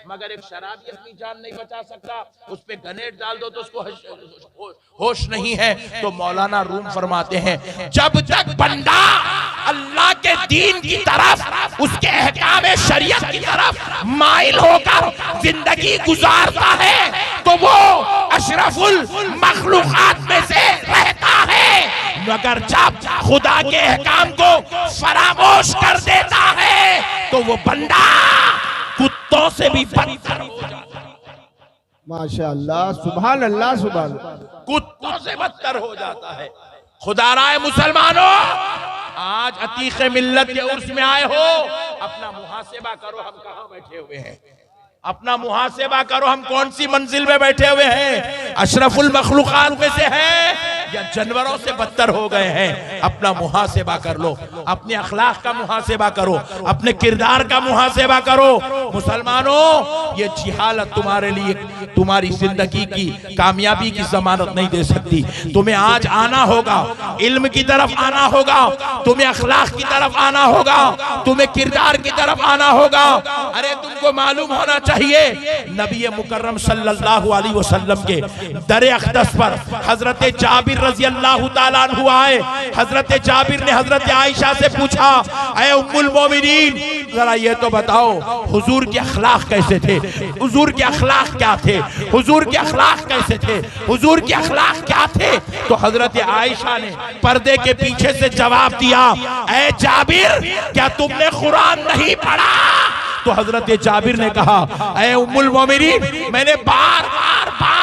मगर एक शराबी अपनी जान नहीं बचा सकता, उस पे ग्रेनेड डाल दो तो उसको होश नहीं है। तो मौलाना रूम फरमाते हैं, जब तक बंदा अल्लाह के दीन की तरफ, उसके अहकाम शरीयत की तरफ माइल होकर जिंदगी गुजारता है तो वो अशरफुल मखलूकात में से रहता है। मगर जब खुदा के अहकाम को फरामोश कर देता है तो वो बंदा कुत्तों से भी बदतर हो जाता है। माशाअल्लाह, सुभान अल्लाह, सुभान। कुत्तों से बदतर हो जाता है। खुदा राय मुसलमानों, आज अतीक मिल्लत के उर्स में आए हो, अपना मुहासेबा करो, हम कहाँ बैठे हुए हैं। अपना मुहासेबा करो, हम कौन सी मंजिल में बैठे हुए हैं। अशरफुल मखलूकात में से है या जानवरों से बदतर हो गए हैं। अपना मुहासेबा कर लो, अपने अखलाक का मुहासेबा करो, अपने किरदार का मुहासेबा करो। मुसलमानों, ये जिहालत तुम्हारे लिए तुम्हारी जिंदगी की कामयाबी की जमानत नहीं दे सकती। तुम्हें आज आना होगा, इल्म की तरफ आना होगा, तुम्हें अखलाक की तरफ आना होगा, तुम्हें किरदार की तरफ आना होगा। अरे तुमको मालूम होना चाहिए, नबी मुकर्रम सल्लल्लाहु अलैहि वसल्लम के दर अक़दस पर हजरत जाबिर रज़ी अल्लाह ताला अन्हु आए। हजरत जाबिर ने हजरत आयशा से पूछा, ऐ उम्मुल मोमिनीन, जरा ये तो बताओ हुजूर के अखलाक कैसे थे, हुजूर के अखलाक क्या थे, हुजूर के अखलाक कैसे थे, हुजूर के अखलाक क्या थे। तो हजरत आयशा ने पर्दे के पीछे से जवाब दिया, ऐ जाबिर, क्या तुमने कुरान नहीं पढ़ा। तो हजरत जाबिर ने कहा, ऐ उम्मुल मोमिनीन, मैंने बार बार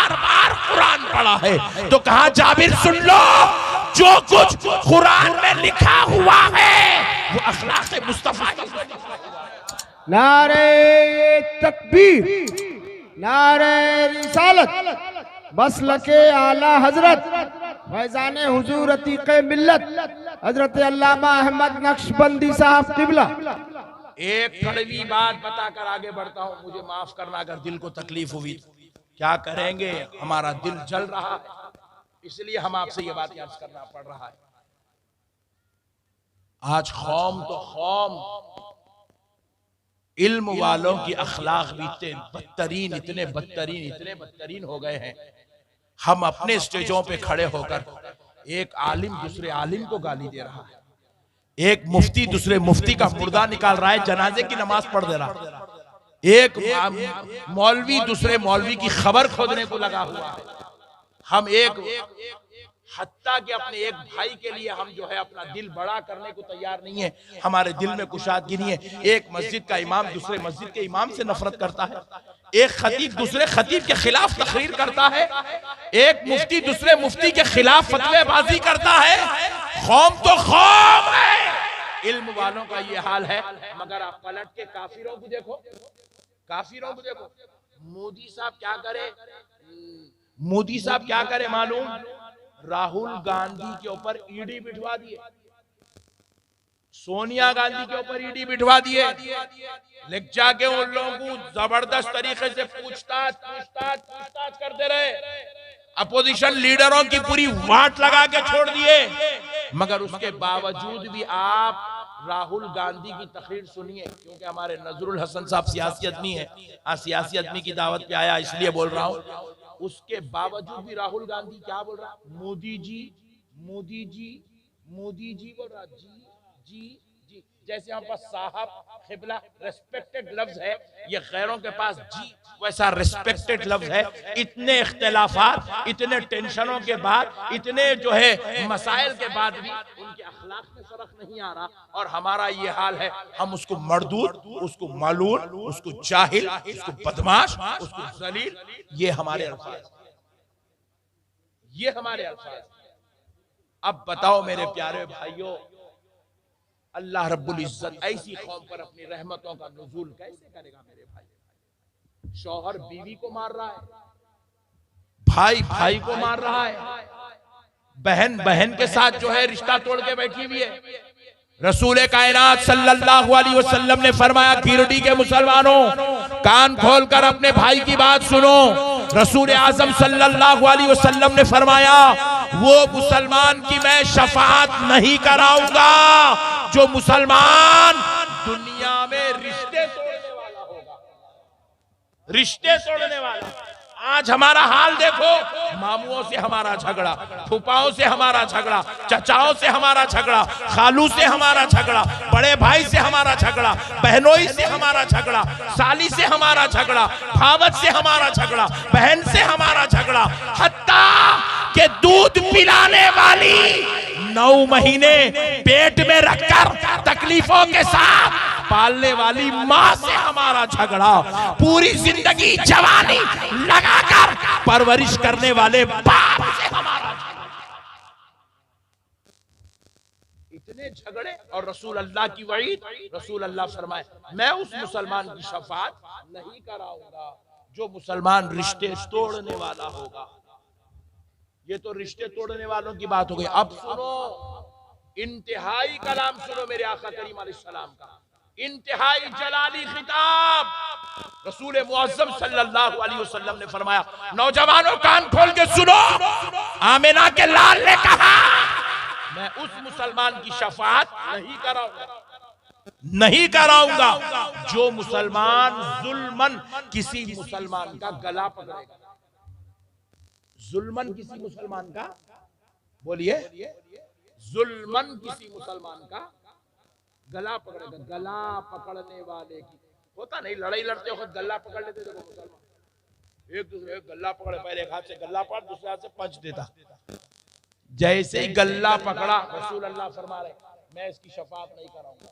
कुरान पढ़ा है। तो कहा, जाबिर सुन लो, जो कुछ कुरान में लिखा हुआ है वो अखलाक मुस्तफा। नारे तकबीर, नारे रिसालत, मसलके आला हजरत, फैजाने हुजूर अतीक मिल्लत हजरत अल्लामा अहमद नक्शबंदी साहब किबला। एक कड़वी बात बताकर आगे बढ़ता हूँ, मुझे माफ करना अगर दिल को तकलीफ हुई। क्या करेंगे, हमारा दिल जल रहा है, इसलिए हम आपसे ये बात अर्ज करना पड़ रहा है। आज कौम तो कौम, इल्म वालों की अखलाक भी इतने बदतरीन हो गए हैं। हम अपने स्टेजों पे खड़े होकर एक आलिम दूसरे आलिम को गाली दे रहा है, एक मुफ्ती दूसरे मुफ्ती का मुर्दा निकाल रहा है, जनाजे की नमाज पढ़ दे रहा है, एक मौलवी दूसरे मौलवी की खबर खोदने को लगा हुआ है। हम एक हत्ता कि अपने एक भाई के लिए हम जो है अपना दिल बड़ा करने को तैयार नहीं है। हमारे दिल में कुशादगी नहीं है। एक मस्जिद का इमाम दूसरे मस्जिद के इमाम से नफरत करता है, एक खतीब दूसरे खतीब के खिलाफ तकरीर करता है, एक मुफ्ती दूसरे मुफ्ती के खिलाफ फतवेबाजी करता है। कौम तो कौम है, इल्म वालों का ये हाल है। मगर आप पलट के काफिरों को देखो, काफिरों को देखो। मोदी साहब क्या करे, मोदी साहब क्या करे मालूम, राहुल गांधी के ऊपर ईडी बिठवा दिए, सोनिया गांधी के ऊपर ईडी बिठवा दिए, लेकिन जाके उन लोगों को जबरदस्त तरीके से पूछताछ करते रहे, अपोजिशन लीडरों की पूरी वाट लगा के छोड़ दिए। मगर उसके बावजूद भी आप राहुल गांधी की तकरीर सुनिए, क्योंकि हमारे नजरुल हसन साहब सियासी आदमी है, सियासी आदमी की दावत पे आया इसलिए बोल रहा हूं। उसके बावजूद भी राहुल गांधी क्या बोल रहा, मोदी जी मोदी जी मोदी जी बोल रहा, जी जी जी। जैसे हम पास साहब खिबला रेस्पेक्टेड लफ्ज है, ये गैरों के पास जी वैसा रेस्पेक्टेड लफ्ज है। इतने इख्तिलाफात, इतने टेंशनों के बाद, इतने जो है मसाइल के बाद भी उनके अखलाक में फर्क नहीं आ रहा, और हमारा ये हाल है। हम उसको मर्दूद, उसको मालून, उसको जाहिल, उसको बदमाश, उसको जलील, ये हमारे अल्फाज, ये हमारे अल्फाज। अब बताओ मेरे प्यारे भाइयों, अल्लाह रब्बुल इज्जत ऐसी कौम पर अपनी रहमतों का नुज़ूल कैसे करेगा मेरे भाई। शौहर बीवी को मार रहा है, भाई भाई को मार रहा है, बहन बहन के साथ जो है रिश्ता तोड़ के बैठी हुई है। रसूल कायनात सल्लल्लाहु अलैहि वसल्लम ने फरमाया, गिरडी के मुसलमानों कान खोलकर अपने भाई की बात सुनो। रसूल आजम सल्लल्लाहु अलैहि वसल्लम ने फरमाया, वो मुसलमान की मैं शफाअत नहीं कराऊंगा जो मुसलमान दुनिया में रिश्ते तोड़ने वाला होगा। रिश्ते तोड़ने वाले। आज हमारा हाल देखो, मामुओं से हमारा झगड़ा, फूफाओं से हमारा झगड़ा, चचाओं से हमारा झगड़ा, खालू से हमारा झगड़ा, बड़े भाई से हमारा झगड़ा, बहनोई से हमारा झगड़ा, साली से हमारा झगड़ा, भावत से हमारा झगड़ा, बहन से हमारा झगड़ा, हत्ता के दूध पिलाने वाली 9 महीने पेट में रखकर तकलीफों के साथ पालने वाली माँ से हमारा झगड़ा, पूरी जिंदगी जवानी लगाकर परवरिश करने वाले बाप से हमारा झगड़ा। इतने झगड़े और रसूल अल्लाह की वईद। रसूल अल्लाह फरमाए, मैं उस मुसलमान की शफाअत नहीं कराऊंगा जो मुसलमान रिश्ते तोड़ने वाला होगा। ये तो रिश्ते तोड़ने वालों की बात हो गई। अब सुनो, इंतहाई कलाम सुनो मेरे आका करीम अलैहिस्सलाम का, इंतहाई जलाली खिताब। रसूल मुअज्जम सल्लल्लाहु अलैहि वसल्लम ने फरमाया, नौजवानों कान खोल के सुनो, आमिना के लाल ने कहा, मैं उस मुसलमान की शफाअत नहीं कराऊंगा जो मुसलमान जुल्मन किसी मुसलमान का गला पकड़ेगा। जुल्मन किसी मुसलमान का, बोलिए, जुल्मन किसी मुसलमान का गला पकड़ेगा। गला पकड़ने वाले की होता नहीं, लड़ाई लड़ते वक्त गला पकड़ लेते। देखो मुसलमान एक दूसरे का गला पकड़े, पहले एक हाथ से गला पकड़, दूसरे हाथ से पंच देता। जैसे ही गला पकड़ा, रसूल अल्लाह फरमा रहे, मैं इसकी शफाअत नहीं कराऊंगा,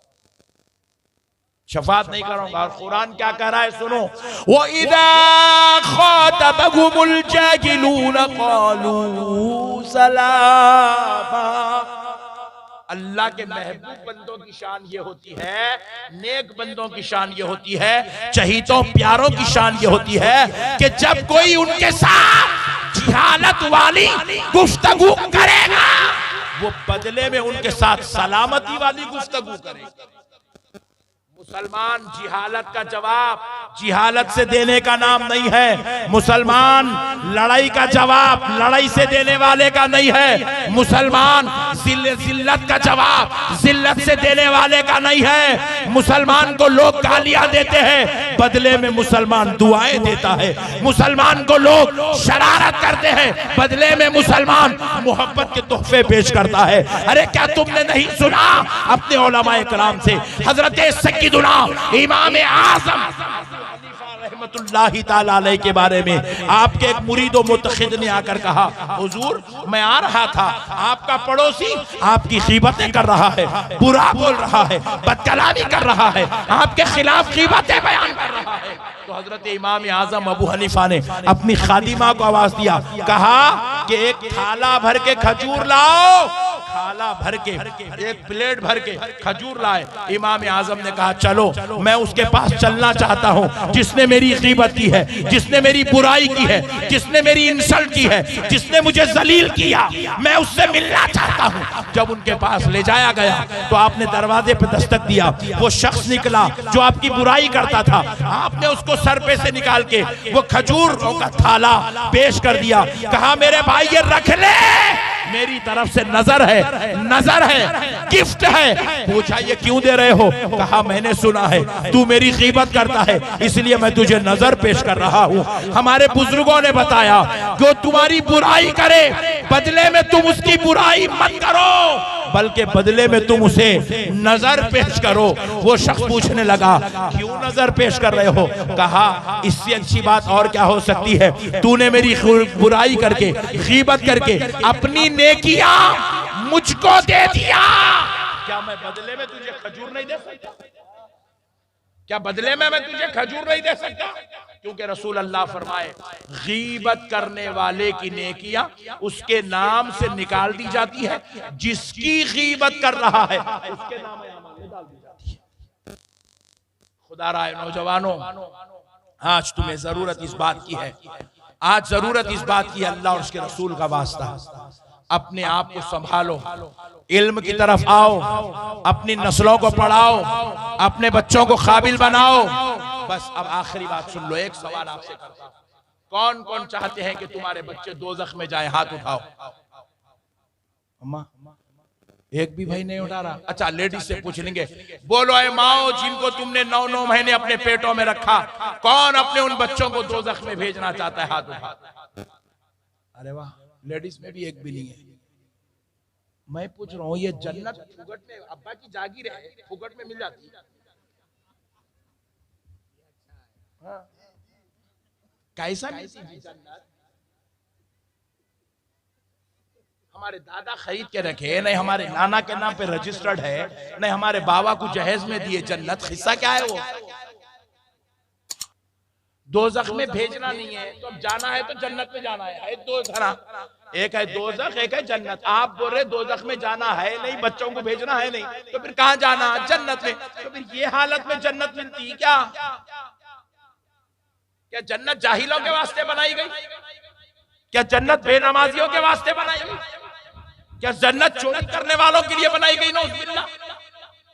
शफाअत नहीं कराऊंगा। और कुरान क्या कह रहा है सुनो, वो इदा खातबहुमुल जाहिलून क़ालू सलामा। अल्लाह के महबूब बंदों की शान ये होती है, नेक बंदों की शान ये होती है, चहीतों प्यारों की शान ये होती है कि जब कोई उनके साथ जिहालत वाली गुफ्तगू करेगा, वो बदले में उनके साथ सलामती वाली गुफ्तगू करेगा। मुसलमान जिहालत का जवाब जिहालत से देने का नाम नहीं है। मुसलमान लड़ाई का जवाब लड़ाई से देने वाले का नहीं है। मुसलमान जिल्लत का जवाब जिल्लत से देने वाले का नहीं है। मुसलमान को लोग गालियां देते हैं, बदले में मुसलमान दुआएं देता है। मुसलमान को लोग शरारत करते हैं, बदले में मुसलमान मोहब्बत के तोहफे पेश करता है। अरे क्या तुमने नहीं सुना अपने उलमाए कराम से, हजरत सय्यदुना इमाम आज़म रहमतुल्लाहि ताला अलैहि के बारे में आपके एक मुरीद व मुतखिद ने आकर कहा, हुजूर मैं आ रहा था, आपका पड़ोसी आपकी गीबतें कर रहा है, बुरा बोल रहा है, बदकलामी कर रहा है, आपके खिलाफ गीबतें बयान कर रहा है। तो हजरत इमाम आज़म अबू हनीफा ने अपनी खादिमा को आवाज दिया, कहा कि एक थाला भर के खजूर लाओ। थाला भर के, एक प्लेट भर के खजूर लाए। इमाम आज़म ने कहा, चलो मैं उसके पास चलना चाहता हूँ जिसने मेरी गीबत की है, जिसने मेरी बुराई की है, जिसने मेरी इंसल्ट की है, जिसने मुझे जलील किया, मैं उससे मिलना चाहता हूँ। जब उनके पास ले जाया गया तो आपने दरवाजे पर दस्तक दिया। वो शख्स निकला जो आपकी बुराई करता था। आपने उसको सर पे से निकाल के वो खजूरों का थाला पेश कर दिया। कहा, मेरे भाई ये रख ले, मेरी तरफ से नजर है, नजर है, गिफ्ट है। पूछा, ये क्यों दे रहे हो? कहा, मैंने सुना है तू मेरी गीबत करता है, इसलिए मैं तुझे नजर पेश कर रहा हूँ। हमारे बुजुर्गों ने बताया जो तुम्हारी बुराई करे, बदले में तुम उसकी बुराई मत करो, बल्कि बदले में तुम उसे नजर पेश करो। वो शख्स पूछने लगा, क्यों नजर पेश कर रहे हो? कहा, इससे अच्छी बात और क्या हो सकती है? तूने मेरी बुराई करके, गीबत करके अपनी नेकियां मुझको दे दिया। क्या मैं बदले में तुझे खजूर नहीं दे सकता? क्या बदले में मैं तुझे खजूर नहीं दे सकता? क्योंकि रसूल अल्लाह फरमाए, गीबत करने वाले की नेकियां उसके नाम से निकाल दी जाती है, जिसकी गीबत कर रहा है उसके नाम में डाल दी जाती है। खुदा राय नौजवानों, आज तुम्हें जरूरत इस बात की है, आज जरूरत इस बात की, अल्लाह और उसके रसूल का वास्ता, अपने आप को संभालो, इल्म की तरफ आओ, अपनी नस्लों को पढ़ाओ, अपने बच्चों को काबिल बनाओ। बस अब आखिरी बात सुन लो, एक सवाल आपसे करता हूं, कौन कौन चाहते हैं कि तुम्हारे बच्चे दोज़ख में जाए? हाथ उठाओ। अम्मा एक भी भाई नहीं उठा रहा। अच्छा, लेडीज से पूछ लेंगे, बोलो ऐ माओ जिनको तुमने 9-9 महीने अपने पेटों में रखा, कौन अपने उन बच्चों को दोज़ख में भेजना चाहता है? हाथ उठा। अरे वाह, लेडीज में भी एक भी नहीं है। मैं पूछ रहा हूं, ये जन्नत फुगट में, अब्बा की जागीर है, फुगट में मिल जाती है। हाँ। कैसा मिलती है जन्नत? हमारे दादा खरीद के रखे, नहीं हमारे नाना के नाम पे रजिस्टर्ड है, नहीं हमारे बाबा को जहेज में दिए जन्नत। हिस्सा क्या है वो? दोज़ख में भेजना नहीं है, तो अब जाना है तो जन्नत में जाना है। दो तरह, एक है दोज़ख, एक है जन्नत। आप बोल रहे दोज़ख में जाना है नहीं, बच्चों को भेजना है नहीं, तो फिर कहां जाना? जन्नत में। तो फिर ये हालत में जन्नत मिलती है क्या? क्या जन्नत जाहिलों के वास्ते बनाई गई? क्या जन्नत बेनमाजियों के वास्ते बनाई गई? क्या जन्नत चोरी करने वालों के लिए बनाई गई? नौज़बिल्लाह।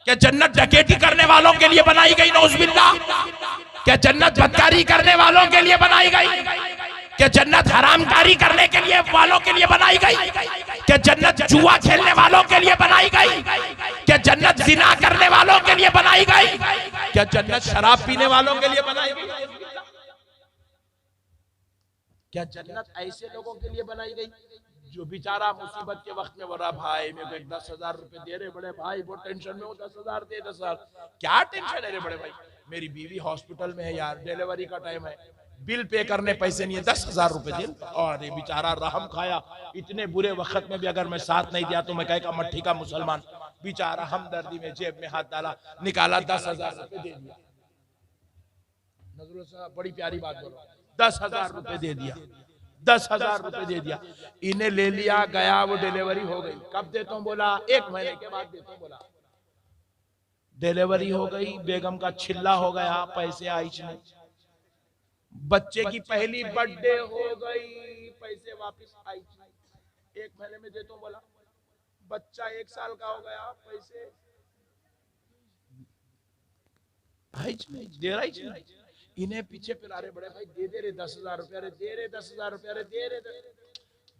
क्या जन्नत डकैती करने वालों के लिए बनाई गई? नौज़बिल्लाह। क्या जन्नत बदकारी करने वालों के लिए बनाई गई? क्या जन्नत हरामकारी करने के लिए वालों के लिए बनाई गई? क्या जन्नत जुआ खेलने वालों के लिए बनाई गई? क्या जन्नत जिना करने वालों के लिए बनाई गई? क्या जन्नत शराब पीने वालों के लिए बनाई गई? क्या जन्नत ऐसे लोगों के लिए बनाई गई जो बेचारा मुसीबत के वक्त में बोला, भाई मेरे को 10,000 रुपए दे रहे बड़े भाई, वो टेंशन में हो, 10,000 दे, 10,000। क्या टेंशन है रे बड़े भाई? मेरी बीवी हॉस्पिटल में है यार, डिलीवरी का टाइम है, बिल पे करने पैसे नहीं है, 10,000 रुपए दे। और ये बेचारा रहम खाया, इतने बुरे वक्त में भी अगर मैं साथ नहीं दिया तो मैं कहेगा मट्ठी का मुसलमान। बेचारा हमदर्दी में जेब में हाथ डाला, निकाला, 10,000 रुपए दे दिया। नजरुल साहब बड़ी प्यारी बात बोलो, 10,000 रुपए दे दिया, 10,000 रुपए दे दिया। इन्हें ले लिया, गया, वो डिलीवरी हो गई। कब देता हूं? बोला 1 महीने के बाद देता हूं। बोला डिलीवरी हो गई, बेगम का छिल्ला हो गया, पैसे आई नहीं। बच्चे की पहली बर्थडे हो गई, पैसे वापस आई नहीं। 1 महीने में देता हूं। बोला बच्चा 1 साल का हो गया, पैसे आई नहीं, दे रहा ही नहीं। इन्हें पीछे फिर, अरे बड़े भाई दे दे रे 10,000 रुपया, अरे दे रे 10,000 रुपया, अरे दे रे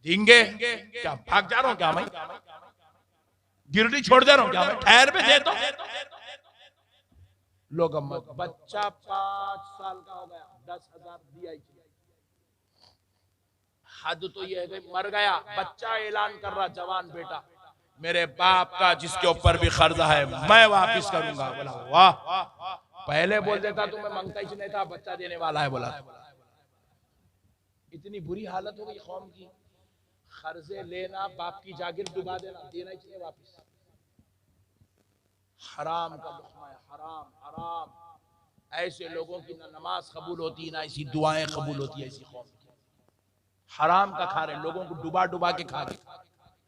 देंगे। क्या भाग जा रहा हूं क्या मैं? गिरडी छोड़ दे रहा हूं क्या मैं? ठहर पे दे दो। लोग बच्चा 5 साल का हो गया, 10,000 दिया ही। हद तो ये है, मर गया बच्चा, ऐलान कर रहा जवान बेटा, मेरे बाप का जिसके ऊपर भी कर्जा है मैं वापिस करूंगा। बोला वाह, पहले बोल देता तो मैं मांगता ही नहीं था, बच्चा देने वाला है। बोला इतनी बुरी हालत हो गई कौम की, कर्जे लेना, बाप की जागीर डुबा देना, देना ही चाहिए वापिस। हराम का लुक़मा है, हराम हराम। ऐसे लोगों की ना नमाज कबूल होती, ना ऐसी दुआएं कबूल होती है। ऐसी कौम हराम का खा रहे, लोगों को डुबा डुबा के खा रहे।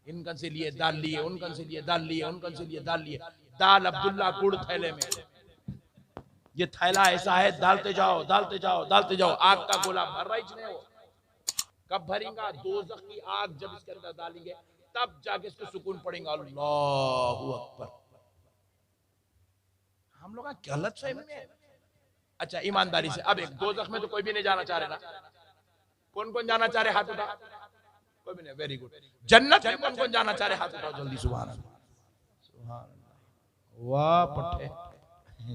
इनकन से लिए दाल लिए, उनकन से लिए दाल लिए, उनकन से लिए दाल लिए। दाल अब्दुल्ला गुड़ थैले में, ये थैला ऐसा है, डालते जाओ डालते जाओ डालते जाओ, आग का गोला भर रहा ही नहीं। हो कब भरेगा? दोज़ख की आग जब इसके अंदर डालेंगे तब जाके इसको सुकून पड़ेगा। अल्लाहू अकबर। हम लोग गलत फहमी में। अच्छा ईमानदारी से, अब एक दोज़ख में तो कोई भी नहीं जाना चाह रहे ना? कौन कौन जाना चाह रहे? हाथ उठा। कोई भी नहीं, वेरी गुड। जन्नत में कौन कौन जाना चाह रहे? हाथ उठाओ जल्दी। सुभान अल्लाह, सुभान अल्लाह। वाह पट्टे,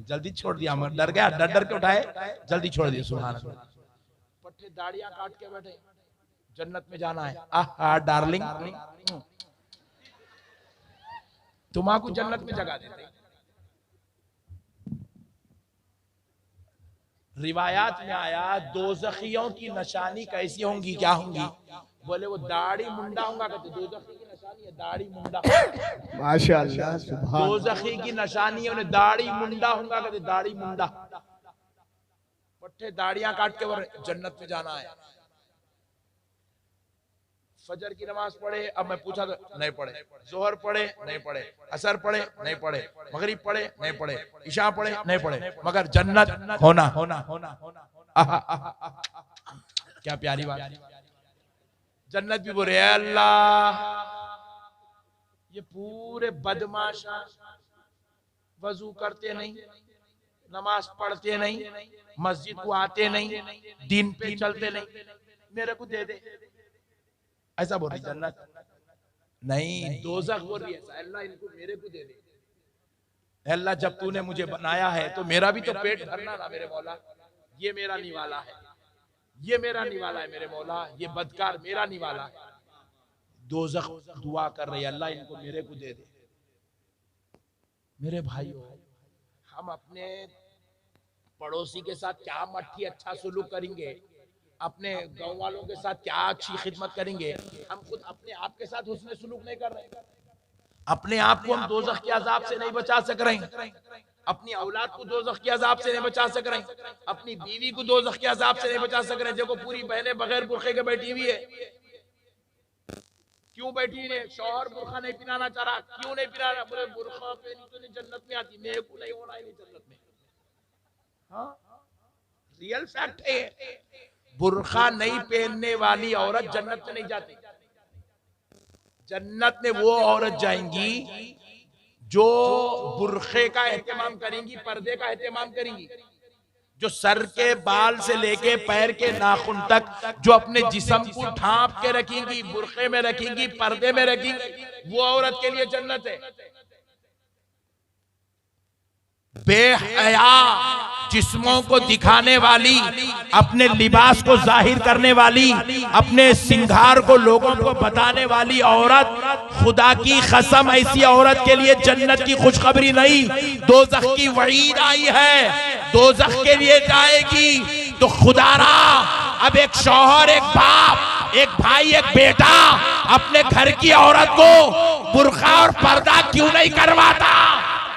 जल्दी छोड़ दिया, मैं डर गया, डर डर के उठाए, जल्दी छोड़ दिया। सुभान अल्लाह। पट्टे दाढ़ियां काट के बैठे, जन्नत में जाना है। आहा डार्लिंग, तुम्हारा जन्नत में जगा देते। रिवायात में आया दोज़खियों की निशानी कैसी होंगी, क्या होंगी? बोले वो दाढ़ी मुंडा होगा। कहते दोज़खी की निशानी है दाढ़ी मुंडा। माशाअल्लाह, सुभान। दोज़खी की निशानी है उन्हें दाढ़ी मुंडा होगा। कहते दाढ़ी मुंडा। पट्टे दाढ़ियां काट के वो जन्नत में जाना है। फजर की नमाज पढ़े, अब मैं पूछा तो नहीं पढ़े, जोहर पढ़े नहीं पढ़े, असर पढ़े नहीं पढ़े, मगरिब पढ़े नहीं पढ़े, इशा पढ़े नहीं पढ़े, मगर जन्नत होना होना होना होना। क्या प्यारी बात। जन्नत भी बोले अल्लाह, ये पूरे बदमाशा वजू करते नहीं, नमाज पढ़ते नहीं, मस्जिद को आते नहीं, दीन पे चलते नहीं, मेरे को दे दे, ऐसा बोल रही जन्नत। नहीं, दोज़ख बोल रही है अल्लाह इनको मेरे को दे दे। अल्लाह जब तूने मुझे बनाया है तो मेरा भी तो पेट भरना ना मेरे मौला। ये मेरा निवाला है, ये मेरा निवाला है मेरे मौला, ये बदकार मेरा निवाला है। दोज़ख दुआ कर रही है अल्लाह इनको मेरे को दे दे। मेरे भाइयों, हम अपने पड़ोसी के साथ क्या मट्ठी अच्छा सुलूक करेंगे, अपने गांव वालों के साथ क्या अच्छी खिदमत करेंगे, हम खुद अपने आप के साथ हुस्न सुलूक नहीं कर रहे। अपने आप को हम दोज़ख के अजाब से नहीं बचा सक रहे, अपनी औलाद को दोज़ख के अजाब से नहीं बचा सक रहे, अपनी बीवी को दोज़ख के अजाब से नहीं बचा सक रहे। देखो पूरी बहनें बगैर बुरखे के बैठी हुई है, क्यों बैठी ने? शौहर बुरखा नहीं पिनाना चाह रहा, क्यों नहीं पिना रहा? बोले बुरखा पहनी तो नहीं जन्नत में आती, मेरे को नहीं होना है नहीं जन्नत में। हाँ, रियल फैक्ट है, बुरखा नहीं पहनने वाली औरत जन्नत में नहीं जाती। जन्नत में वो औरत जाएंगी जो बुरखे का एहतमाम करेंगी, पर्दे का एहतमाम करेंगी, जो सर के बाल से लेके पैर के नाखून तक जो अपने जिस्म को ढांप के रखेंगी, बुरखे में रखेंगी, पर्दे में रखेंगी, वो औरत के लिए जन्नत है। बेहया जिस्मों को दिखाने वाली, अपने लिबास को जाहिर करने वाली, अपने सिंगार को लोगों को बताने वाली औरत, खुदा की कसम ऐसी औरत के लिए जन्नत की खुशखबरी नहीं, दोज़ख की वईद आई है। दोज़ख के लिए जाएगी तो खुदारा अब एक शौहर, एक बाप, एक भाई, एक बेटा अपने घर की औरत को बुर्का और पर्दा क्यों नहीं करवाता?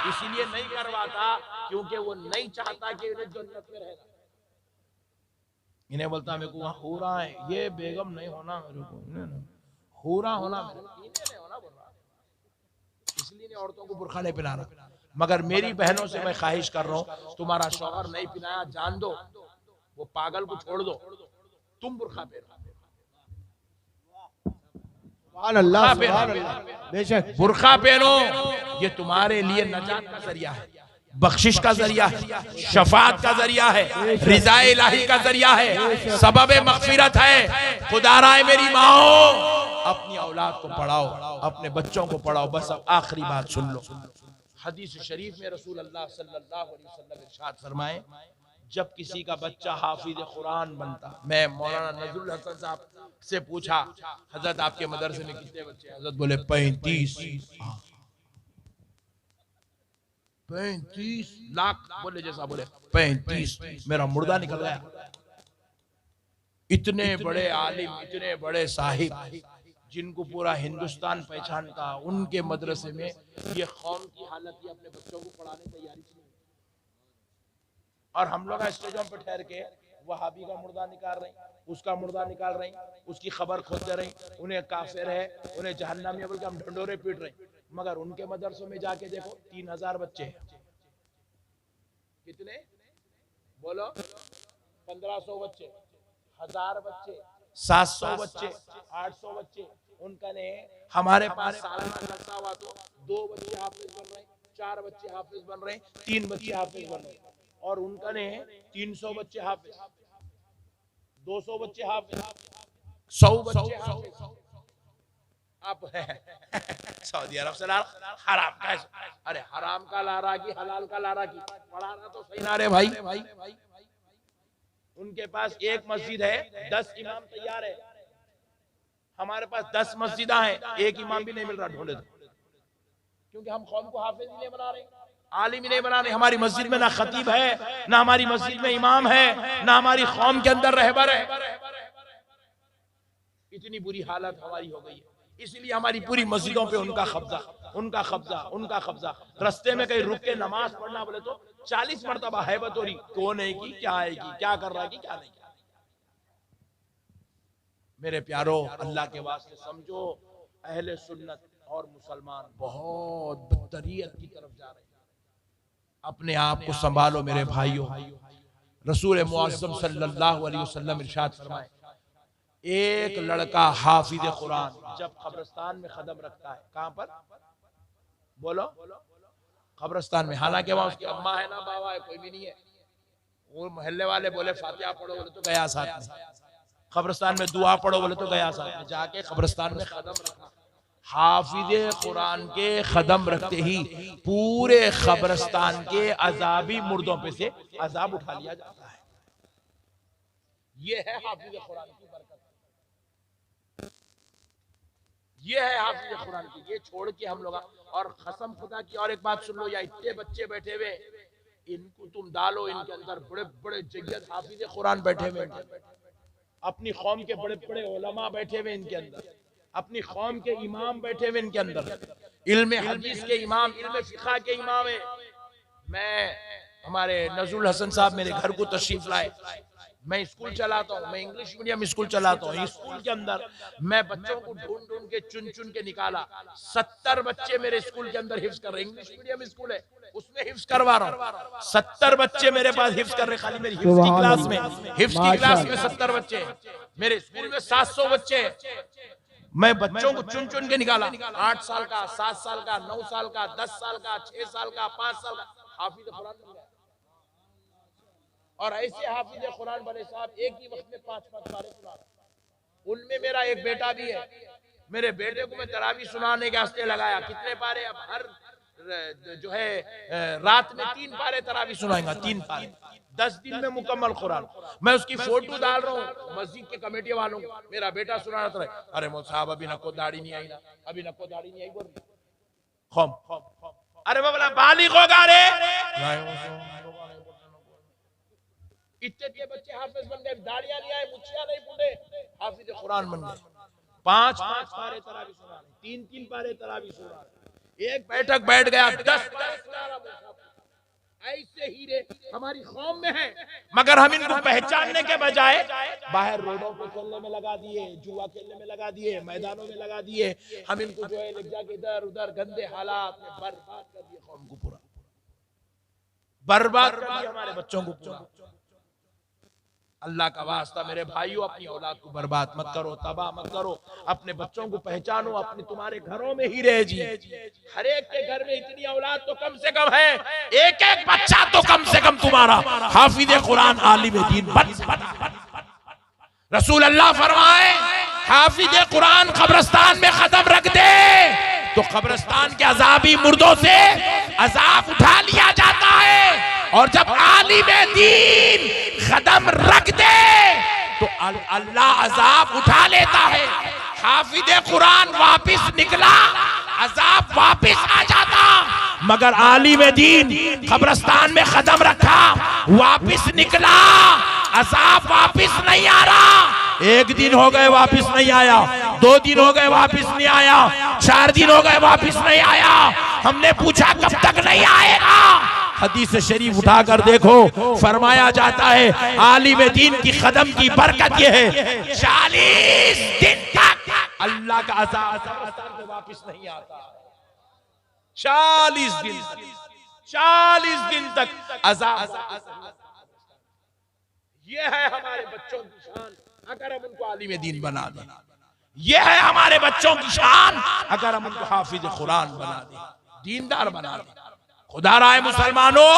इसलिए नहीं करवाता क्योंकि वो नहीं चाहता कि उन्हें जन्नत में रहना। इन्हें बोलता मेरे को वहां हो रहा है, ये बेगम नहीं होना मेरे को, हो रहा होना मेरे को, नहीं होना बोल रहा, इसलिए नहीं औरतों को बुर्खा नहीं पिला रहा। मगर मेरी बहनों से मैं ख्वाहिश कर रहा हूँ, तुम्हारा शौहर नहीं पिलाया, जान दो, वो पागल को छोड़ दो, तुम बुर्खा पहनो। बेशक बुर्खा पहनो, ये तुम्हारे लिए नजात का जरिया है, बख्शिश का जरिया है, शफात का जरिया है, रिज़ाए इलाही का जरिया है, सबब मग़फ़िरत है। खुदा राय मेरी माओ, अपनी औलाद को पढ़ाओ, अपने बच्चों को पढ़ाओ। बस अब आखिरी बात सुन लो, हदीस शरीफ में रसूल अल्लाह सल्लल्लाहु अलैहि वसल्लम इरशाद फरमाए, जब किसी का बच्चा हाफिज कुरान बनता, मैं मौलाना नजरुल हसन साहब से पूछा, हजरत आपके मदरसे में कितने बच्चे? हजरत बोले 35। 35 लाख बोले, जैसा बोले 35, मेरा मुर्दा निकल गया। इतने बड़े आलिम, इतने बड़े साहिब, जिनको पूरा हिंदुस्तान पहचानता, उनके मदरसे में ये कौम की हालत है, अपने बच्चों को पढ़ाने की तैयारी नहीं। और हम लोग स्टेजों पर ठहर के वहाबी का मुर्दा निकाल रहे हैं, उसका मुर्दा निकाल रहे हैं, उसकी खबर खोद रहे हैं, उन्हें काफिर है, उन्हें जहन्नम में, बोल के हम ढंडोरे पीट रहे हैं। मगर उनके मदरसों में जाके देखो 3000 बच्चे, कितने बोलो? 1500 बच्चे, 1000 बच्चे, 700 बच्चे, 800 बच्चे। उनका ने हमारे पास सालाना खर्चा हुआ तो 2 बच्चे हाफिज बन रहे हैं, 4 बच्चे हाफिज बन रहे हैं, 3 बच्चे हाफिज बन रहे हैं। और उनका ने 300 बच्चे हाफिज, 200 बच्चे हाफिज, 100 बच्चे हाफिज। आप सऊदी अरब से हराम का, अरे हराम का लारा की, हलाल का लारा की, पढ़ाना तो सही ना रे भाई। उनके पास एक मस्जिद है, 10 इमाम तैयार है, हमारे पास 10 मस्जिदा हैं, एक इमाम भी नहीं मिल रहा, ढूंढे तो। क्योंकि हम कौम को हाफिज नहीं बना रहे, आलिम ही नहीं बना रहे। हमारी मस्जिद में ना खतीब है, ना हमारी मस्जिद में इमाम है, ना हमारी कौम के अंदर रहबर है। इतनी बुरी हालत हमारी हो गई है, इसलिए हमारी पूरी मस्जिदों पे उनका कब्जा, उनका कब्जा, उनका कब्जा। रस्ते में कहीं रुक के नमाज पढ़ना बोले तो 40 मरतबा हैबत हो रही, कौन है कि क्या आएगी, क्या कर रहा है कि क्या नहीं। मेरे प्यारो, अल्लाह के वास्ते समझो, अहले सुन्नत और मुसलमान बहुत बदतरीत की तरफ जा रहे हैं। अपने आप को संभालो मेरे भाइयों। रसूल मुअज़्ज़म सल्लल्लाहु अलैहि वसल्लम इरशाद फरमाए, एक लड़का हाफिज कुरान जब कब्रिस्तान में कदम रखता है, कहां पर बोलो? कब्रिस्तान में। हालांकि वहां उसकी अम्मा है ना, बाबा है, कोई भी नहीं है। वो मोहल्ले वाले बोले फातिहा पढ़ो, बोले तो गया साथ में। कब्रिस्तान में दुआ पढ़ो, बोले तो गया साथ में। जाके कब्रिस्तान में कदम रखना, हाफिज कुरान के कदम रखते ही पूरे कब्रिस्तान के अजाबी मुर्दों पे से अजाब उठा लिया जाता है। ये है हाफिज कुरान की बरकत, ये है हाफिज कुरान की। ये छोड़ के हम लोग, और कसम खुदा की और एक बात सुन लो, या इतने बच्चे बैठे हुए, इनको तुम डालो, इनके अंदर बड़े बड़े जय्यद हाफिज कुरान बैठे हुए, अपनी कौम के बड़े बड़े उलमा बैठे हुए इनके अंदर, अपनी कौम के इमाम बैठे हुए इनके अंदर, इल्म हदीस के इमाम, इल्म फिक़ह के इमाम है। मैं, हमारे नज़रुल हसन साहब मेरे घर को तशरीफ लाए, मैं स्कूल चलाता हूँ, मैं इंग्लिश मीडियम स्कूल चलाता हूँ। स्कूल के अंदर मैं बच्चों को ढूंढ ढूंढ के चुन चुन के निकाला। 70 बच्चे मेरे स्कूल के अंदर हिफ्ज कर रहे, इंग्लिश मीडियम स्कूल है, उसमें हिफ्ज करवा रहा हूँ। 70 बच्चे मेरे पास हिफ्ज कर रहे, खाली मेरी हिफ्ज की क्लास में, हिफ्ज की क्लास में 70 बच्चे। मेरे स्कूल में 700 बच्चे, मैं बच्चों को चुन चुन के निकाला। 8 साल का, 7 साल का, 9 साल का, 10 साल का, 6 साल का, 5 साल का हाफिज कुरान बन गया। और ऐसे हाफिज कुरान बने साहब, एक ही वक्त में 5-5 पारे सुना। उनमें मेरा एक बेटा भी है। मेरे बेटे को मैं तरावी सुनाने के वास्ते लगाया। कितने पारे? अब हर जो है रात में 3 पारे तरावी सुनाएगा, 3 पारे 10 दिन में मुकम्मल कुरान। मैं उसकी फोटो डाल रहा हूँ मस्जिद के कमेटी वालों को, मेरा बेटा सुना रहा था। अरे मौलवी साहब अभी नको दाढ़ी नहीं आई ना, अभी नको दाढ़ी नहीं आई बोल। अरे मैं बोला बालिग होगा रे। इतने बच्चे हाफिज बन गए, दाढ़ियां नहीं आए, मुछियां नहीं बूढ़े, हाफिज कुरान बन गए। 5-5 पारे तरावी सुना रहे, 3-3 पारे तरावी सुना रहे। एक बैठक बैठ गया, 10 ऐसे हीरे हमारी कौम में है, मगर हम इनको पहचानने के बजाय बाहर रोडों पे खेलने में लगा दिए, जुआ खेलने में लगा दिए, मैदानों में लगा दिए। हम इनको जो है ले जाके इधर उधर गंदे हालात में बर्बाद कर दिए, कौम को पूरा बर्बाद कर दिया, हमारे बच्चों को पूरा। अल्लाह का वास्ता मेरे भाइयों, अपनी औलाद को बर्बाद मत करो, तबाह मत करो, अपने बच्चों को पहचानो। अपने तुम्हारे घरों में ही रहे जी, हर एक के घर में इतनी औलाद तो कम से कम है, एक एक बच्चा तो कम से कम तुम्हारा हाफिज कुरान आलिम दीन बन। रसूल अल्लाह फरमाए, हाफिज कुरान कब्रिस्तान में कदम रख दे तो कब्रिस्तान के अजाबी मुर्दों से अजाब उठा लिया जाता है। और जब आलिम दीन कदम रख दे तो अल्लाह अजाब उठा लेता है। हाफिज कुरान वापिस निकला, अजाब वापिस आ जाता, मगर आलिम दीन कब्रिस्तान में कदम रखा, वापिस निकला, अजाब वापिस नहीं आ रहा। 1 दिन हो गए वापिस नहीं आया, 2 दिन हो गए वापिस नहीं आया, 4 दिन हो गए वापिस नहीं आया। हमने पूछा कब तक नहीं आएगा? हदीस शरीफ उठाकर देखो, फरमाया जाता है आलिम दीन की कदम की बरकत यह है 40 दिन तक अल्लाह का अज़ाब वापिस नहीं आता। 40 दिन, 40 दिन तक अज़ाब। यह है हमारे बच्चों की शान अगर हम उनको आलिम दीन बना दें। यह है हमारे बच्चों की शान अगर हम उनको हाफिज कुरान बना दें, दीनदार बना दें। खुदा राय मुसलमानों,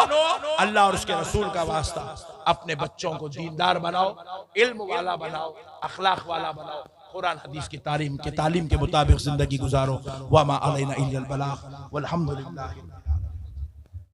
अल्लाह और उसके रसूल का वास्ता, अपने बच्चों को दीनदार बनाओ, इल्म वाला बनाओ, अखलाक वाला बनाओ, कुरान हदीस की तालीम के मुताबिक जिंदगी गुजारो। वमा अलैना इल्लल बलाग वल्हम्दुलिल्लाह।